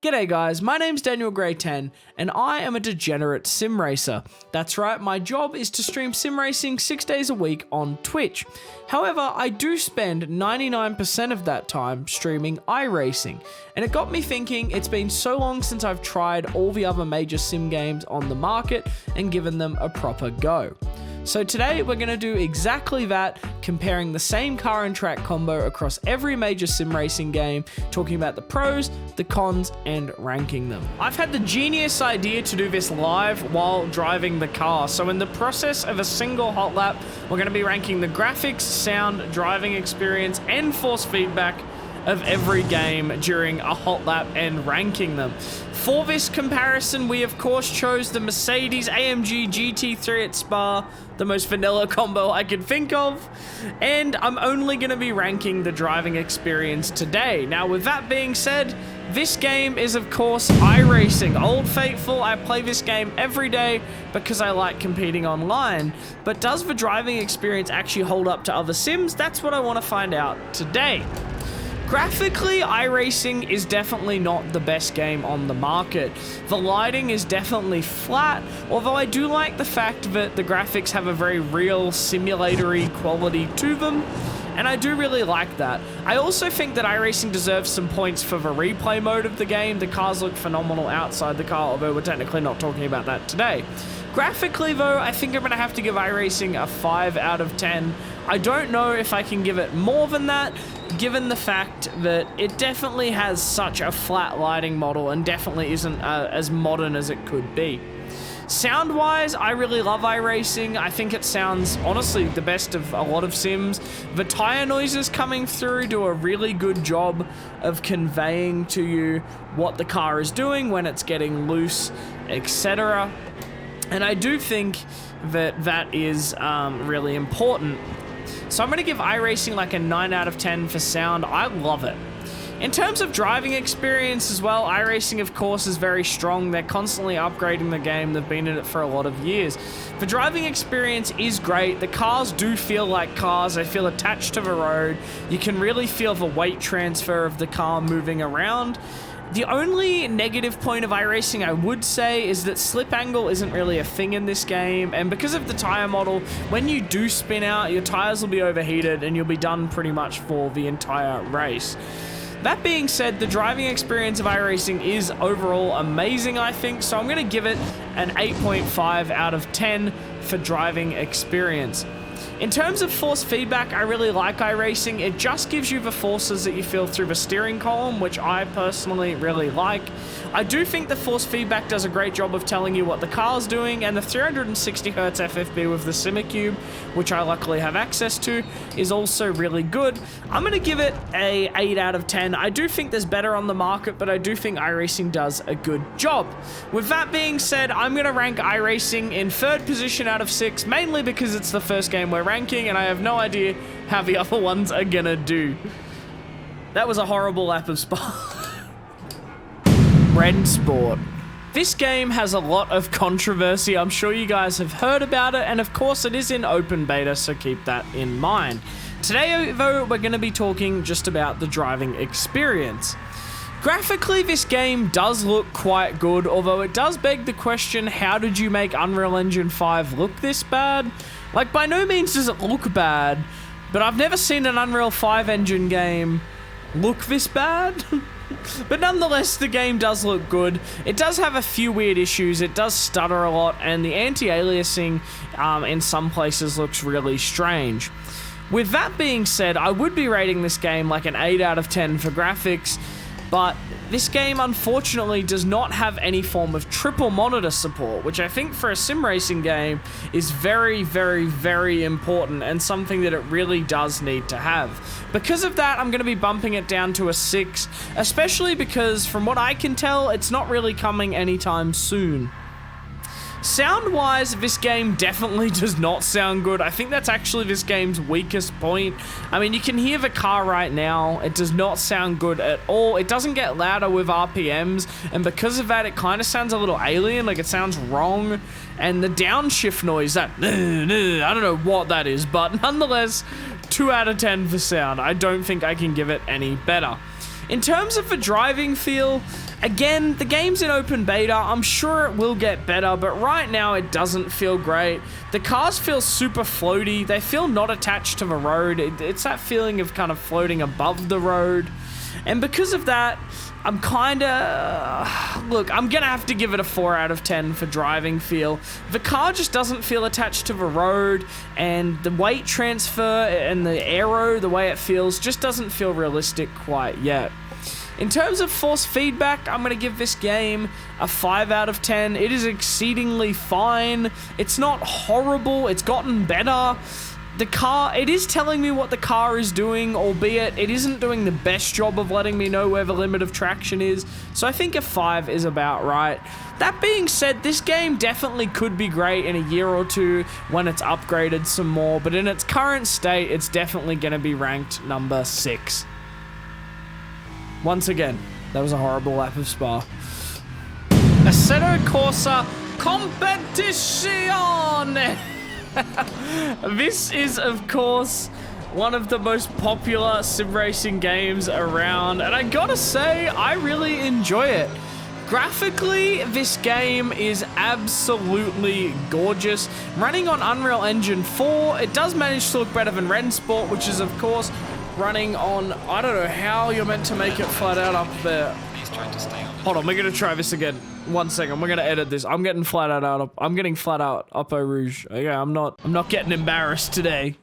G'day guys, my name's Daniel Gray 10 and I am a degenerate sim racer. That's right, my job is to stream sim racing 6 days a week on Twitch. However, I do spend 99% of that time streaming iRacing, and it got me thinking it's been so long since I've tried all the other major sim games on the market and given them a proper go. So today we're going to do exactly that, comparing the same car and track combo across every major sim racing game, talking about the pros, the cons, and ranking them. I've had the genius idea to do this live while driving the car, so in the process of a single hot lap, we're going to be ranking the graphics, sound, driving experience, and force feedback of every game during a hot lap and ranking them. For this comparison, we of course chose the Mercedes AMG GT3 at Spa, the most vanilla combo I could think of, and I'm only going to be ranking the driving experience today. Now, with that being said, this game is of course iRacing. Old Faithful, I play this game every day because I like competing online, but does the driving experience actually hold up to other sims? That's what I want to find out today. Graphically, iRacing is definitely not the best game on the market. The lighting is definitely flat, although I do like the fact that the graphics have a very real simulatory quality to them, and I do really like that. I also think that iRacing deserves some points for the replay mode of the game. The cars look phenomenal outside the car, although we're technically not talking about that today. Graphically though, I think I'm going to have to give iRacing a 5 out of 10. I don't know if I can give it more than that, given the fact that it definitely has such a flat lighting model and definitely isn't as modern as it could be. Sound-wise, I really love iRacing. I think it sounds, honestly, the best of a lot of sims. The tire noises coming through do a really good job of conveying to you what the car is doing when it's getting loose, etc. And I do think that that is really important. So I'm going to give iRacing like a 9 out of 10 for sound. I love it. In terms of driving experience as well, iRacing of course is very strong. They're constantly upgrading the game. They've been in it for a lot of years. The driving experience is great. The cars do feel like cars. They feel attached to the road. You can really feel the weight transfer of the car moving around. The only negative point of iRacing I would say is that slip angle isn't really a thing in this game, and because of the tire model, when you do spin out, your tires will be overheated and you'll be done pretty much for the entire race. That being said, the driving experience of iRacing is overall amazing, I think, so I'm going to give it an 8.5 out of 10 for driving experience. In terms of force feedback, I really like iRacing. It just gives you the forces that you feel through the steering column, which I personally really like. I do think the force feedback does a great job of telling you what the car's doing, and the 360Hz FFB with the Simicube, which I luckily have access to, is also really good. I'm going to give it a 8 out of 10. I do think there's better on the market, but I do think iRacing does a good job. With that being said, I'm going to rank iRacing in 3rd position out of 6, mainly because it's the first game we're ranking, and I have no idea how the other ones are going to do. That was a horrible lap of Spa. Rennsport. This game has a lot of controversy. I'm sure you guys have heard about it, and of course it is in open beta, so keep that in mind. Today though, we're going to be talking just about the driving experience. Graphically, this game does look quite good, although it does beg the question, how did you make Unreal Engine 5 look this bad? Like, by no means does it look bad, but I've never seen an Unreal 5 engine game look this bad. But nonetheless, the game does look good. It does have a few weird issues. It does stutter a lot, and the anti-aliasing in some places looks really strange. With that being said, I would be rating this game like an 8 out of 10 for graphics, but this game unfortunately does not have any form of triple monitor support, which I think for a sim racing game is very, very, very important and something that it really does need to have. Because of that, I'm going to be bumping it down to a 6, especially because from what I can tell, it's not really coming anytime soon. Sound-wise, this game definitely does not sound good. I think that's actually this game's weakest point. I mean, you can hear the car right now. It does not sound good at all. It doesn't get louder with RPMs, and because of that, it kind of sounds a little alien, like it sounds wrong. And the downshift noise, that I don't know what that is, but nonetheless, 2 out of 10 for sound. I don't think I can give it any better. In terms of the driving feel, again, the game's in open beta. I'm sure it will get better, but right now it doesn't feel great. The cars feel super floaty. They feel not attached to the road. It's that feeling of kind of floating above the road. And because of that, I'm kind of... Look, I'm going to have to give it a 4 out of 10 for driving feel. The car just doesn't feel attached to the road, and the weight transfer and the aero, the way it feels, just doesn't feel realistic quite yet. In terms of force feedback, I'm going to give this game a 5 out of 10. It is exceedingly fine. It's not horrible. It's gotten better. The car, it is telling me what the car is doing, albeit it isn't doing the best job of letting me know where the limit of traction is, so I think a 5 is about right. That being said, this game definitely could be great in a year or two when it's upgraded some more, but in its current state, it's definitely going to be ranked number 6. Once again, that was a horrible lap of Spa. Assetto Corsa Competizione! This is, of course, one of the most popular sim racing games around, and I gotta say, I really enjoy it. Graphically, this game is absolutely gorgeous. Running on Unreal Engine 4, it does manage to look better than Rennsport, which is, of course, running on... I don't know how you're meant to make it flat out up there. Hold on, we're gonna try this again. 1 second, we're gonna edit this. I'm getting flat out up. I'm getting flat out up Eau Rouge. Yeah, I'm not getting embarrassed today.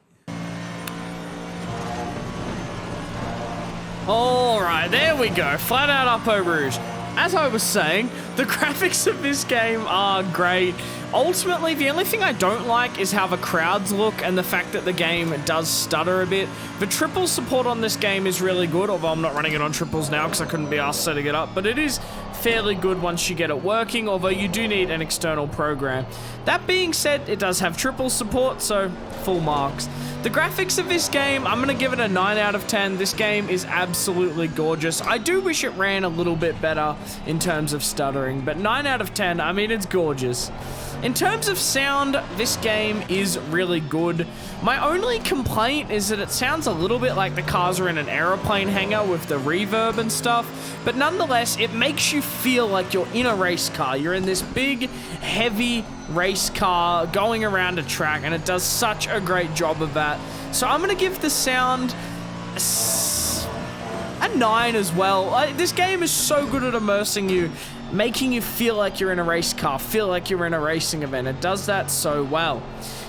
Alright, there we go. Flat out up Eau Rouge. As I was saying, the graphics of this game are great. Ultimately, the only thing I don't like is how the crowds look and the fact that the game does stutter a bit. The triple support on this game is really good, although I'm not running it on triples now because I couldn't be asked setting it up, but it is fairly good once you get it working, although you do need an external program. That being said, it does have triple support, so full marks. The graphics of this game, I'm going to give it a 9 out of 10. This game is absolutely gorgeous. I do wish it ran a little bit better in terms of stuttering, but 9 out of 10, I mean, it's gorgeous. In terms of sound, this game is really good. My only complaint is that it sounds a little bit like the cars are in an aeroplane hangar with the reverb and stuff, but nonetheless, it makes you feel like you're in a race car. You're in this big, heavy race car going around a track, and it does such a great job of that. So I'm going to give the sound a 9 as well. This game is so good at immersing you, making you feel like you're in a race car, feel like you're in a racing event. It does that so well.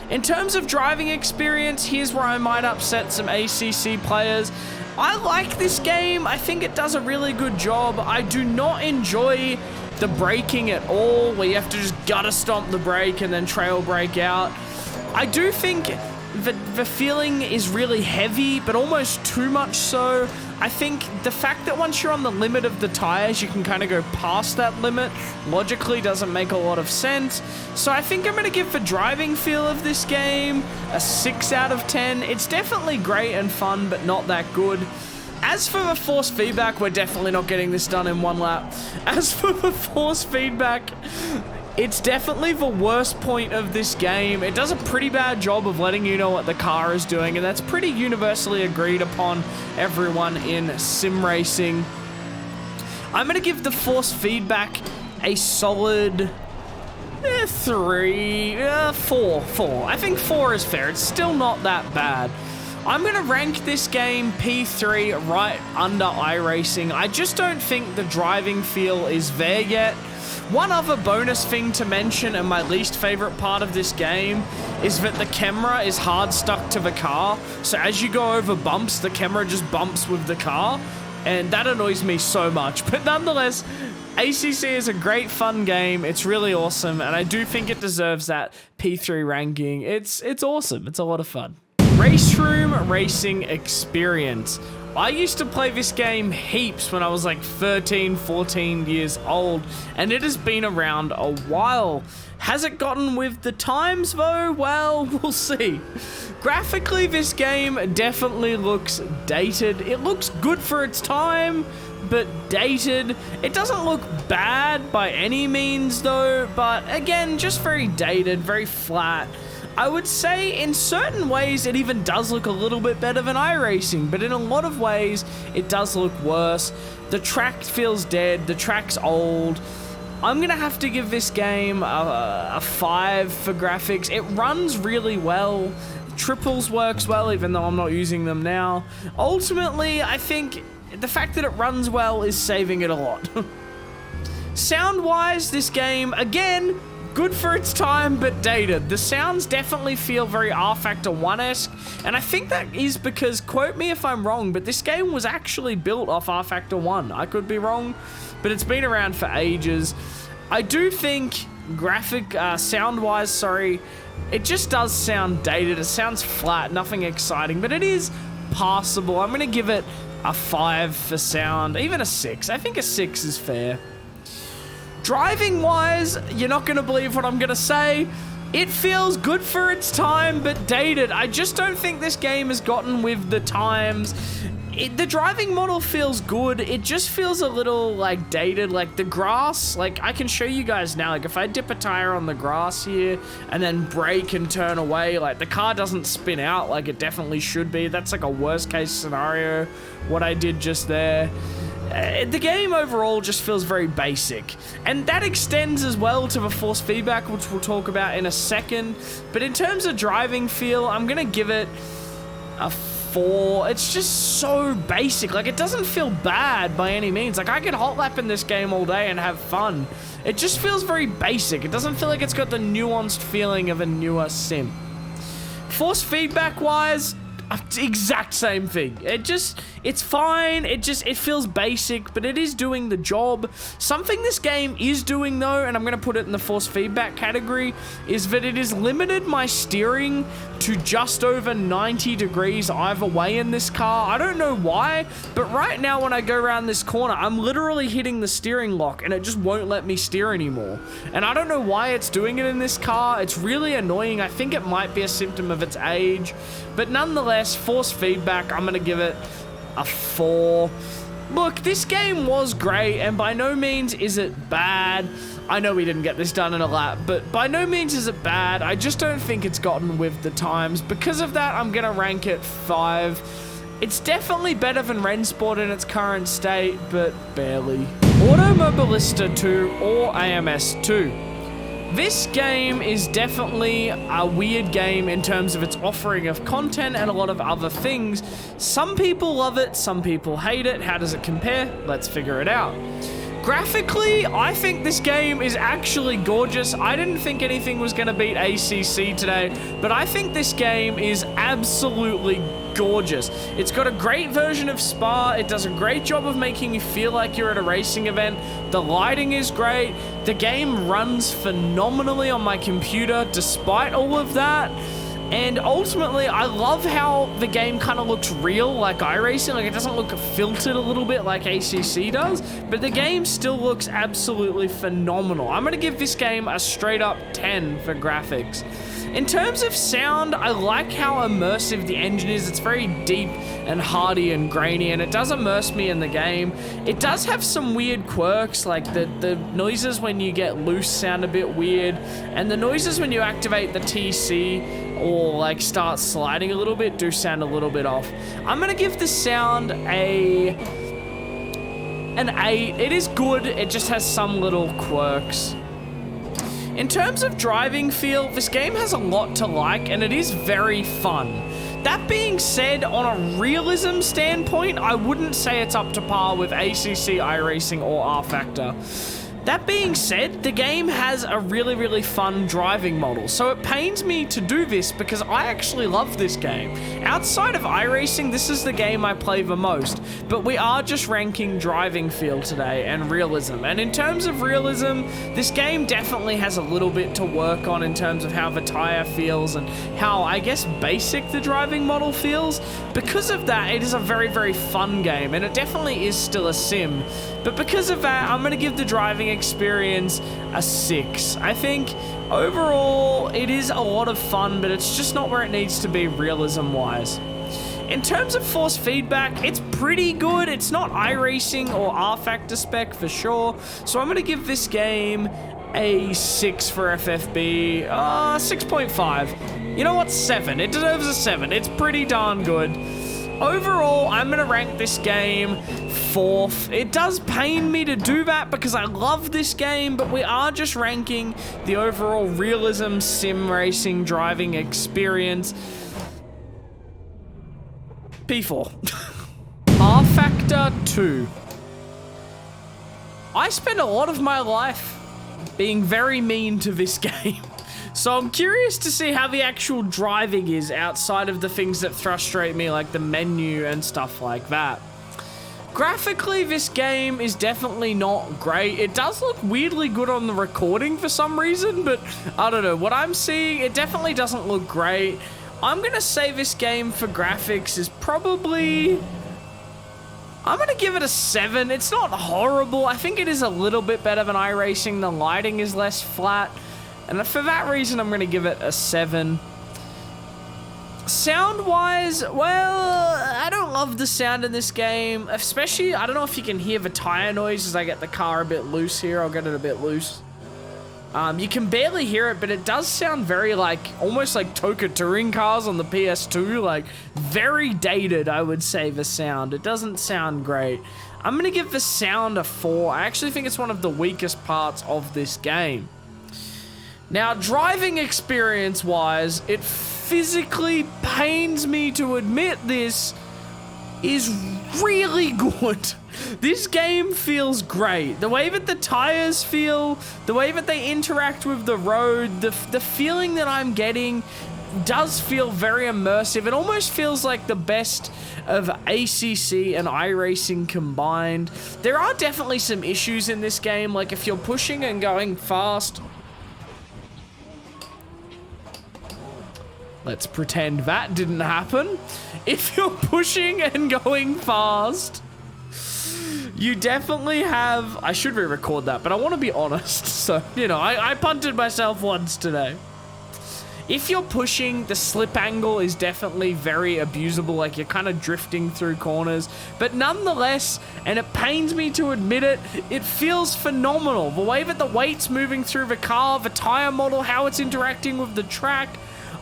In terms of driving experience, here's where I might upset some ACC players. I like this game. I think it does a really good job. I do not enjoy the braking at all, where you have to just gutter stomp the brake and then trail brake out. I do think that the feeling is really heavy, but almost too much so. I think the fact that once you're on the limit of the tires, you can kind of go past that limit, logically doesn't make a lot of sense. So I think I'm going to give the driving feel of this game a 6 out of 10. It's definitely great and fun, but not that good. As for the force feedback, we're definitely not getting this done in one lap. As for the force feedback, it's definitely the worst point of this game. It does a pretty bad job of letting you know what the car is doing, and that's pretty universally agreed upon everyone in sim racing. I'm going to give the force feedback a solid 4. I think 4 is fair. It's still not that bad. I'm going to rank this game P3 right under iRacing. I just don't think the driving feel is there yet. One other bonus thing to mention, and my least favorite part of this game, is that the camera is hard stuck to the car. So as you go over bumps, the camera just bumps with the car, and that annoys me so much. But nonetheless, ACC is a great fun game. It's really awesome, and I do think it deserves that P3 ranking. It's awesome. It's a lot of fun. Raceroom Racing Experience. I used to play this game heaps when I was like 13, 14 years old, and it has been around a while. Has it gotten with the times though? Well, we'll see. Graphically, this game definitely looks dated. It looks good for its time, but dated. It doesn't look bad by any means though, but again, just very dated, very flat. I would say in certain ways it even does look a little bit better than iRacing, but in a lot of ways it does look worse. The track feels dead, the track's old. I'm going to have to give this game a 5 for graphics. It runs really well. Triples works well, even though I'm not using them now. Ultimately, I think the fact that it runs well is saving it a lot. Sound-wise, this game, again, good for its time, but dated. The sounds definitely feel very rFactor 1-esque, and I think that is because, quote me if I'm wrong, but this game was actually built off rFactor 1. I could be wrong, but it's been around for ages. I do think sound-wise, sorry, it just does sound dated. It sounds flat, nothing exciting, but it is passable. I'm going to give it a 5 for sound, even a 6. I think a 6 is fair. Driving-wise, you're not going to believe what I'm going to say. It feels good for its time, but dated. I just don't think this game has gotten with the times. The driving model feels good. It just feels a little, like, dated. Like, the grass, like, I can show you guys now. Like, if I dip a tire on the grass here and then brake and turn away, like, the car doesn't spin out like it definitely should be. That's, like, a worst-case scenario, what I did just there. The game overall just feels very basic, and that extends as well to the force feedback, which we'll talk about in a second. But in terms of driving feel, I'm gonna give it a 4. It's just so basic. Like, it doesn't feel bad by any means. Like, I could hot lap in this game all day and have fun. It just feels very basic. It doesn't feel like it's got the nuanced feeling of a newer sim. Force feedback wise, exact same thing. It's fine. It feels basic, but it is doing the job. Something this game is doing though, and I'm going to put it in the force feedback category, is that it has limited my steering to just over 90 degrees either way in this car. I don't know why, but right now when I go around this corner, I'm literally hitting the steering lock and it just won't let me steer anymore. And I don't know why it's doing it in this car. It's really annoying. I think it might be a symptom of its age, but nonetheless, force feedback, I'm going to give it a 4. Look, this game was great, and by no means is it bad. I know we didn't get this done in a lap, but by no means is it bad. I just don't think it's gotten with the times. Because of that, I'm going to rank it 5. It's definitely better than Rennsport in its current state, but barely. Automobilista 2 or AMS 2. This game is definitely a weird game in terms of its offering of content and a lot of other things. Some people love it, some people hate it. How does it compare? Let's figure it out. Graphically, I think this game is actually gorgeous. I didn't think anything was going to beat ACC today, but I think this game is absolutely gorgeous. It's got a great version of Spa. It does a great job of making you feel like you're at a racing event. The lighting is great. The game runs phenomenally on my computer despite all of that. And ultimately, I love how the game kind of looks real like iRacing. Like, it doesn't look filtered a little bit like ACC does, but the game still looks absolutely phenomenal. I'm going to give this game a straight up 10 for graphics. In terms of sound, I like how immersive the engine is. It's very deep and hearty and grainy, and it does immerse me in the game. It does have some weird quirks, like the noises when you get loose sound a bit weird, and the noises when you activate the TC or like start sliding a little bit do sound a little bit off. I'm gonna give the sound an 8. It is good, it just has some little quirks. In terms of driving feel, this game has a lot to like, and it is very fun. That being said, on a realism standpoint, I wouldn't say it's up to par with ACC, iRacing, or rFactor. That being said, the game has a really, really fun driving model, so it pains me to do this because I actually love this game. Outside of iRacing, this is the game I play the most, but we are just ranking driving feel today and realism. And in terms of realism, this game definitely has a little bit to work on in terms of how the tire feels and how, I guess, basic the driving model feels. Because of that, it is a very, very fun game, and it definitely is still a sim. But because of that, I'm going to give the driving experience a 6. I think overall it is a lot of fun, but it's just not where it needs to be realism wise. In terms of force feedback, it's pretty good. It's not iRacing or rFactor spec for sure, so I'm going to give this game a 6 for FFB. 6.5. You know what? 7. It deserves a 7. It's pretty darn good. Overall, I'm going to rank this game 4th. It does pain me to do that because I love this game, but we are just ranking the overall realism, sim racing, driving experience. P4. rFactor 2. I spent a lot of my life being very mean to this game. So I'm curious to see how the actual driving is outside of the things that frustrate me, like the menu and stuff like that. Graphically, this game is definitely not great. It does look weirdly good on the recording for some reason, but I don't know. What I'm seeing, it definitely doesn't look great. I'm going to say this game for graphics is probably... I'm going to give it a 7. It's not horrible. I think it is a little bit better than iRacing. The lighting is less flat. And for that reason, I'm going to give it a 7. Sound-wise, well, I don't love the sound in this game. Especially, I don't know if you can hear the tire noise as I get the car a bit loose here. I'll get it a bit loose. You can barely hear it, but it does sound very like, almost like Toka touring cars on the PS2. Like, very dated, I would say, the sound. It doesn't sound great. I'm going to give the sound a 4. I actually think it's one of the weakest parts of this game. Now, driving experience-wise, it physically pains me to admit this is really good. This game feels great. The way that the tires feel, the way that they interact with the road, the feeling that I'm getting does feel very immersive. It almost feels like the best of ACC and iRacing combined. There are definitely some issues in this game, like if you're pushing and going fast. Let's pretend that didn't happen. If you're pushing and going fast, you definitely have... I should re-record that, but I want to be honest. So, you know, I punted myself once today. If you're pushing, the slip angle is definitely very abusable. Like, you're kind of drifting through corners. But nonetheless, and it pains me to admit it, it feels phenomenal. The way that the weight's moving through the car, the tire model, how it's interacting with the track...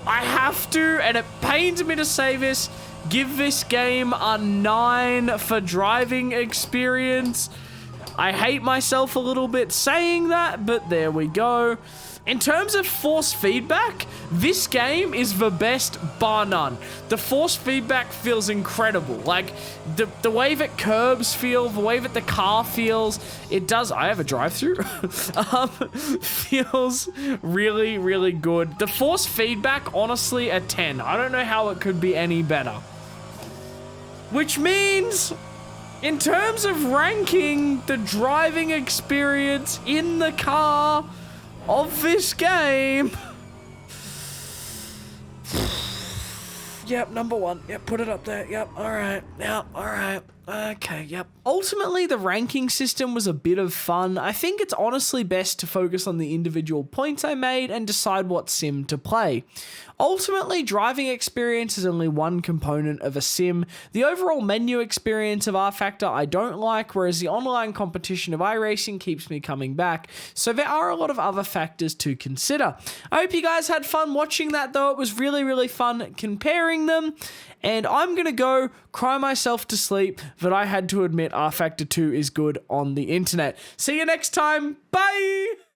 I have to, and it pains me to say this, give this game a 9 for driving experience. I hate myself a little bit saying that, but there we go. In terms of force feedback, this game is the best, bar none. The force feedback feels incredible. Like, the way that curbs feel, the way that the car feels, it does... I have a drive-through. Feels really, really good. The force feedback, honestly, a 10. I don't know how it could be any better. Which means... in terms of ranking the driving experience in the car of this game... Yep, number 1. Yep, put it up there. Yep, alright. Yep, alright. Okay, yep. Ultimately, the ranking system was a bit of fun. I think it's honestly best to focus on the individual points I made and decide what sim to play. Ultimately, driving experience is only one component of a sim. The overall menu experience of rFactor I don't like, whereas the online competition of iRacing keeps me coming back. So there are a lot of other factors to consider. I hope you guys had fun watching that though. It was really, really fun comparing them. And I'm going to go cry myself to sleep that I had to admit rFactor 2 is good on the internet. See you next time. Bye!